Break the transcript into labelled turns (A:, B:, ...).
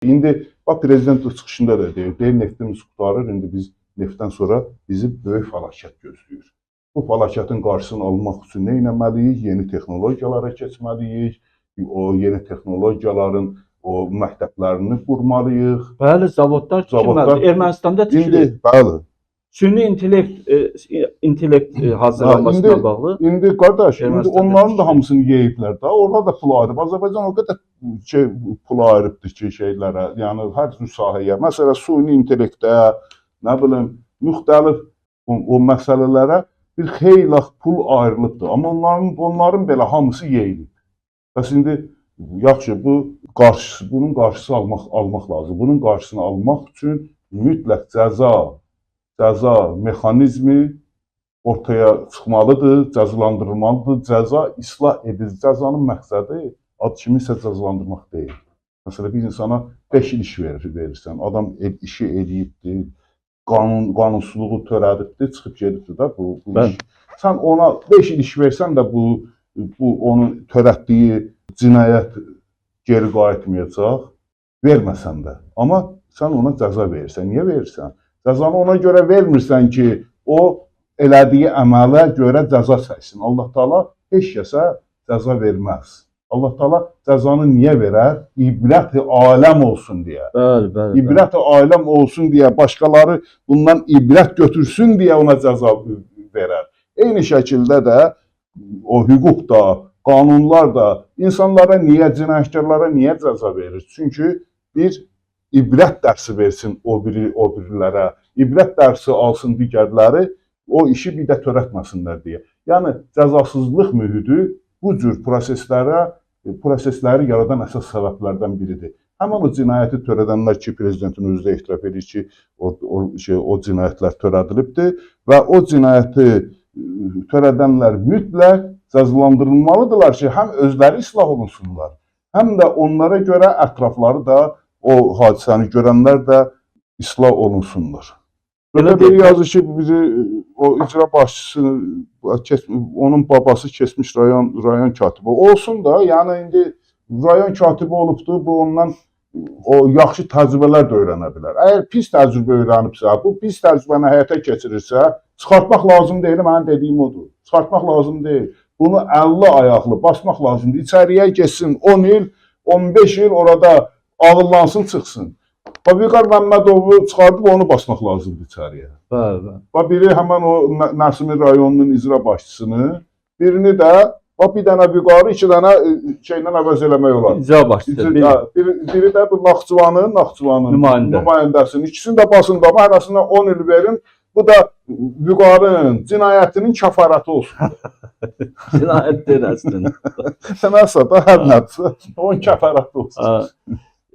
A: İndi bax prezident çıxışında da deyir, neftimiz qurtarır, indi biz neftdən sonra bizi böyük fəlakət gözləyir. Bu fəlakətin qarşısını almaq üçün nə etməliyik? Yeni texnologiyalara keçməliyik, o yeni texnologiyaların o məktəblərini qurmalıyıq.
B: Bəli, zavodlar tikilməlidir. Ermənistanda tikilir.
A: Bəli.
B: Süni intellekt hazırlanmasına bağlı.
A: İndi qardaş, indi onların da hamısını yeyiblər da. Orada da pul ayırıb. Azərbaycan o qədər pul ayırıbdır ki, şeylərə, yəni hər cür sahəyə. Məsələn, süni intellektə, nə bilim, müxtəlif o məsələlərə bir xeyli pul ayrılıbdır. Amma onların belə hamısı yeyilib. Bəs indi yaxşı, bunun qarşısını almaq lazım. Bunun qarşısını almaq üçün mütləq cəza mexanizmi ortaya çıxmalıdır, cəzalandırılmalıdır. Cəza islah edici. Cəzanın məqsədi kimisə cəzalandırmaq deyil. Məsələn, bir insana 5 il iş verirsən, adam işi eləyibdir, qanunsuzluğu törədibdir, çıxıb gedibdir da bu iş. Sən ona 5 il iş versən də bu onun törətdiyi cinayət geri qayıtmayacaq, verməsən də. Amma sən ona cəza verirsən. Niyə verirsən? Cəzanı ona görə vermirsən ki, o elədiyi əmələ görə cəza çəksin. Allah Taala heç kəsə cəza verməz. Allah Taala cəzanı niyə verər? İbrət-i aləm olsun deyə.
B: Bəli.
A: İbrət-i aləm olsun deyə, başqaları bundan ibrət götürsün deyə ona cəza verər. Eyni şəkildə də o hüquq da, qanunlar da insanlara niyə, cinayətkarlara niyə cəza verir? Çünki bir ibrət dərsi versin o birilərə, ibrət dərsi alsın digərləri, o işi bir də törətməsinlər deyə. Yəni, cəzasızlıq mühiti bu cür prosesləri yaradan əsas səbəblərdən biridir. Həmin o cinayəti törədənlər ki, prezidentin özü də etiraf edir ki, o cinayətlər törədilibdir və o cinayəti törədənlər mütləq cəzalandırılmalıdırlar ki, həm özləri islah olunsunlar, həm də onlara görə ətrafları da, o hadisəni görənlər də islah olunsunlar. Belə bir yazı ki, bizi o icra başçısı, onun babası keçmiş rayon katibi olsun da, yəni indi rayon katibi olubdur, bu ondan o yaxşı təcrübələr də öyrənə bilər. Əgər pis təcrübə öyrənibsə, bu pis təcrübəni həyata keçirirsə, çıxartmaq lazım deyil, mənim dediyim odur. Çıxartmaq lazım deyil. Bunu 50 ayaqlı basmaq lazımdır. İçəriyə geçsin 10 il, 15 il orada ağıllansın, çıxsın. Vüqar Məmmədovu çıxardıb onu basmaq lazımdır içəriyə.
B: Bəli.
A: Biri həmən o Nəsimi rayonunun icra başçısını, birini də bir dənə Vüqarı 2 dənə şeylə əvəz eləmək olar.
B: İcra başçısı.
A: Biri də bu Naxçıvanın nümayəndəsinin. İkisini də basın da, arasında 10 il verin. Bu da Vüqarın cinayətinin kəfarəti olsun.
B: Cinayət deyil əslində.
A: Sənəsə da hər nədirsə, onun kəfarəti olsun.